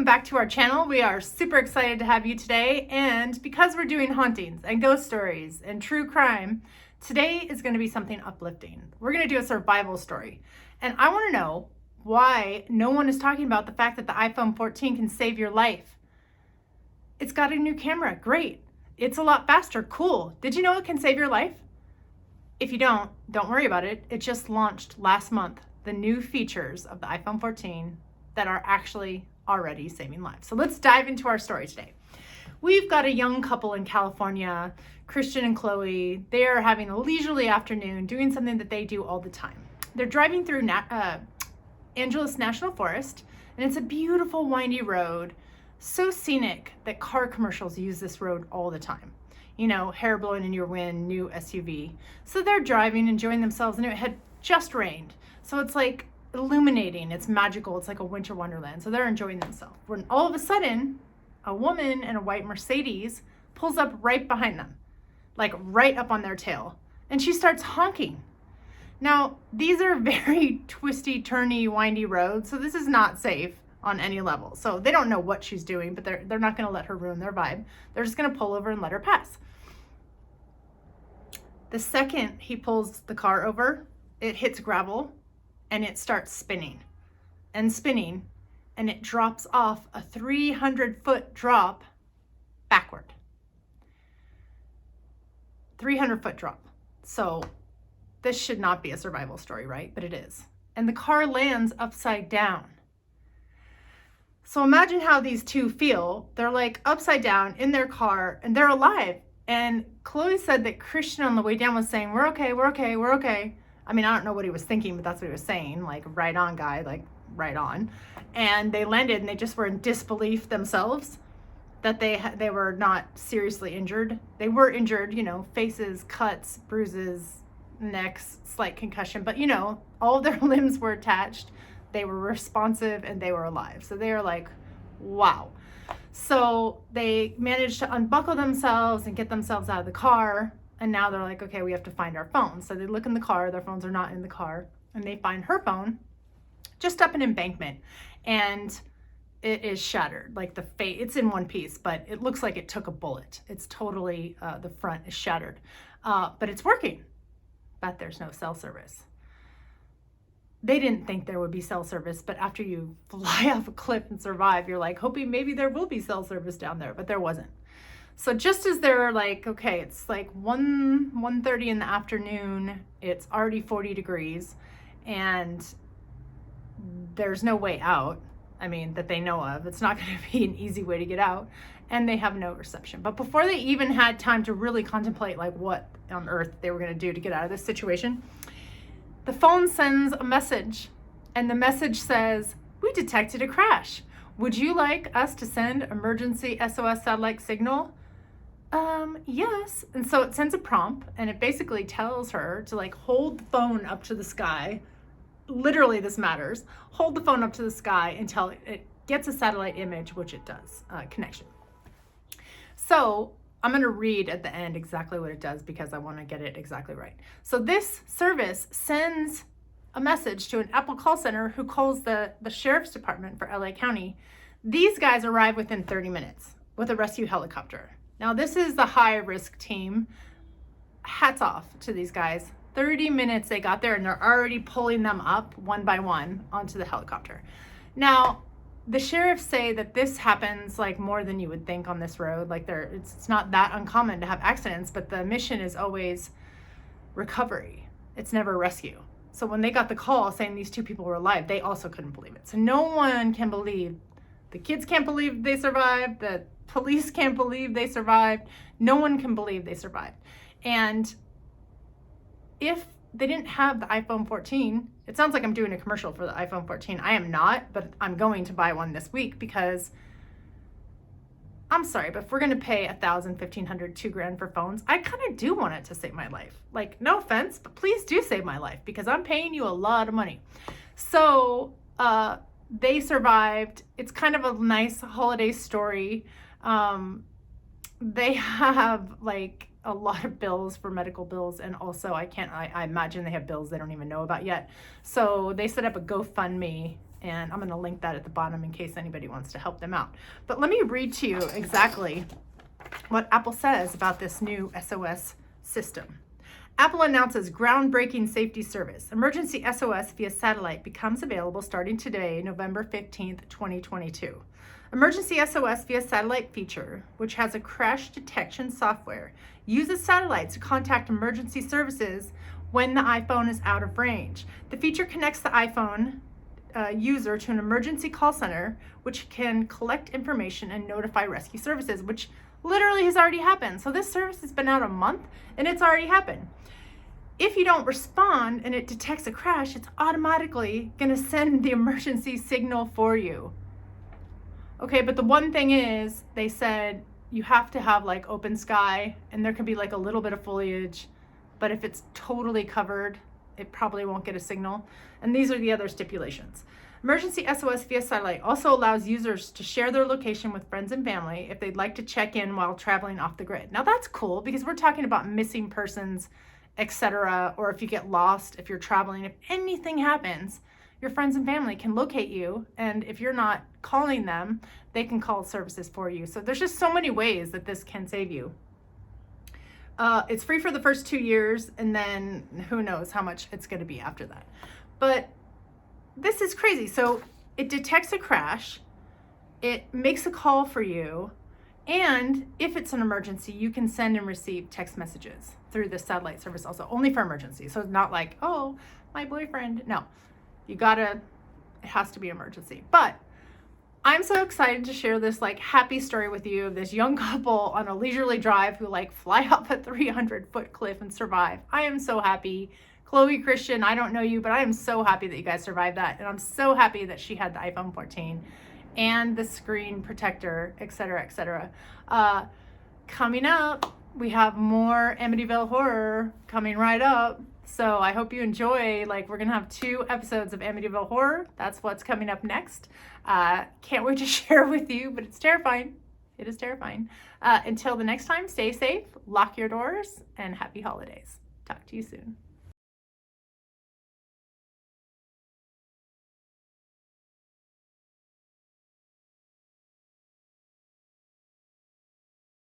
back to our channel. We are super excited to have you today, and because we're doing hauntings and ghost stories and true crime, today is going to be something uplifting. We're going to do a survival story, and I want to know why no one is talking about the fact that the iPhone 14 can save your life. It's got a new camera, great. It's a lot faster, cool. Did you know it can save your life? If you don't worry about it. It just launched last month, the new features of the iPhone 14 that are actually already saving lives. So let's dive into our story today. We've got a young couple in California, Christian and Cloe. They are having a leisurely afternoon doing something that they do all the time. They're driving through Angeles National Forest, and it's a beautiful windy road, so scenic that car commercials use this road all the time. You know, hair blowing in your wind, new SUV. So they're driving, enjoying themselves, and it had just rained. So it's like illuminating, it's magical, it's like a winter wonderland. So they're enjoying themselves. When all of a sudden, a woman in a white Mercedes pulls up right behind them, like right up on their tail, and she starts honking. Now, these are very twisty, turny, windy roads, so this is not safe on any level. So they don't know what she's doing, but they're not gonna let her ruin their vibe. They're just gonna pull over and let her pass. The second he pulls the car over, it hits gravel and it starts spinning and spinning, and it drops off a 300-foot drop backward. 300-foot drop. So this should not be a survival story, right? But it is. And the car lands upside down. So imagine how these two feel. They're like upside down in their car and they're alive. And Cloe said that Christian on the way down was saying, we're okay, we're okay, we're okay. I mean, I don't know what he was thinking, but that's what he was saying, like, right on, guy, like, right on. And they landed and they just were in disbelief themselves that they were not seriously injured. They were injured, you know, faces, cuts, bruises, necks, slight concussion, but you know, all their limbs were attached. They were responsive and they were alive. So they were like, wow. So they managed to unbuckle themselves and get themselves out of the car. And now they're like, okay, we have to find our phones. So they look in the car, their phones are not in the car, and they find her phone just up an embankment. And it is shattered, like it's in one piece, but it looks like it took a bullet. It's totally, the front is shattered, but it's working, but there's no cell service. They didn't think there would be cell service, but after you fly off a cliff and survive, you're like hoping maybe there will be cell service down there, but there wasn't. So just as they're like, okay, it's like 1:30 in the afternoon, it's already 40 degrees, and there's no way out. I mean, that they know of. It's not going to be an easy way to get out, and they have no reception. But before they even had time to really contemplate like what on earth they were going to do to get out of this situation, the phone sends a message, and the message says, we detected a crash. Would you like us to send emergency SOS satellite signal? Yes. And so it sends a prompt, and it basically tells her to like hold the phone up to the sky. Literally, this matters. Hold the phone up to the sky until it gets a satellite image, which it does, connection. So I'm going to read at the end exactly what it does because I want to get it exactly right. So this service sends a message to an Apple call center who calls the sheriff's department for LA County. These guys arrive within 30 minutes with a rescue helicopter. Now, this is the high-risk team. Hats off to these guys. 30 minutes they got there, and they're already pulling them up one by one onto the helicopter. Now, the sheriffs say that this happens like more than you would think on this road. Like it's not that uncommon to have accidents, but the mission is always recovery. It's never rescue. So when they got the call saying these two people were alive, they also couldn't believe it. So no one can believe. The kids can't believe they survived. The police can't believe they survived. No one can believe they survived. And if they didn't have the iPhone 14, it sounds like I'm doing a commercial for the iPhone 14. I am not, but I'm going to buy one this week because I'm sorry, but if we're going to pay $1,000, $1,500, $2,000 for phones, I kind of do want it to save my life. Like, no offense, but please do save my life because I'm paying you a lot of money. So they survived. It's kind of a nice holiday story. They have like a lot of bills for medical bills, and also I imagine they have bills they don't even know about yet. So they set up a GoFundMe And I'm going to link that at the bottom in case anybody wants to help them out. But let me read to you exactly what Apple says about this new SOS system. Apple announces groundbreaking safety service. Emergency SOS via satellite becomes available starting today, November 15th, 2022. Emergency SOS via satellite feature, which has a crash detection software, uses satellites to contact emergency services when the iPhone is out of range. The feature connects the iPhone user to an emergency call center, which can collect information and notify rescue services, which literally has already happened. So this service has been out a month and it's already happened. If you don't respond and it detects a crash, it's automatically going to send the emergency signal for you. Okay, but the one thing is, they said you have to have like open sky and there can be like a little bit of foliage, but if it's totally covered, it probably won't get a signal. And these are the other stipulations. Emergency SOS via satellite also allows users to share their location with friends and family if they'd like to check in while traveling off the grid. Now that's cool because we're talking about missing persons, etc., or if you get lost, if you're traveling, if anything happens, your friends and family can locate you, and if you're not calling them, they can call services for you. So there's just so many ways that this can save you. It's free for the first 2 years, and then who knows how much it's going to be after that. But this is crazy. So it detects a crash, it makes a call for you, and if it's an emergency, you can send and receive text messages through the satellite service also, only for emergency. So it's not like, oh, my boyfriend. No, it has to be emergency. But I'm so excited to share this like happy story with you of this young couple on a leisurely drive who like fly off a 300-foot cliff and survive. I am so happy. Cloe, Christian, I don't know you, but I am so happy that you guys survived that. And I'm so happy that she had the iPhone 14 and the screen protector, etc., etc. Coming up, we have more Amityville horror coming right up. So I hope you enjoy. Like, we're going to have 2 episodes of Amityville horror. That's what's coming up next. Can't wait to share with you, but it's terrifying. It is terrifying. Until the next time, stay safe, lock your doors, and happy holidays. Talk to you soon.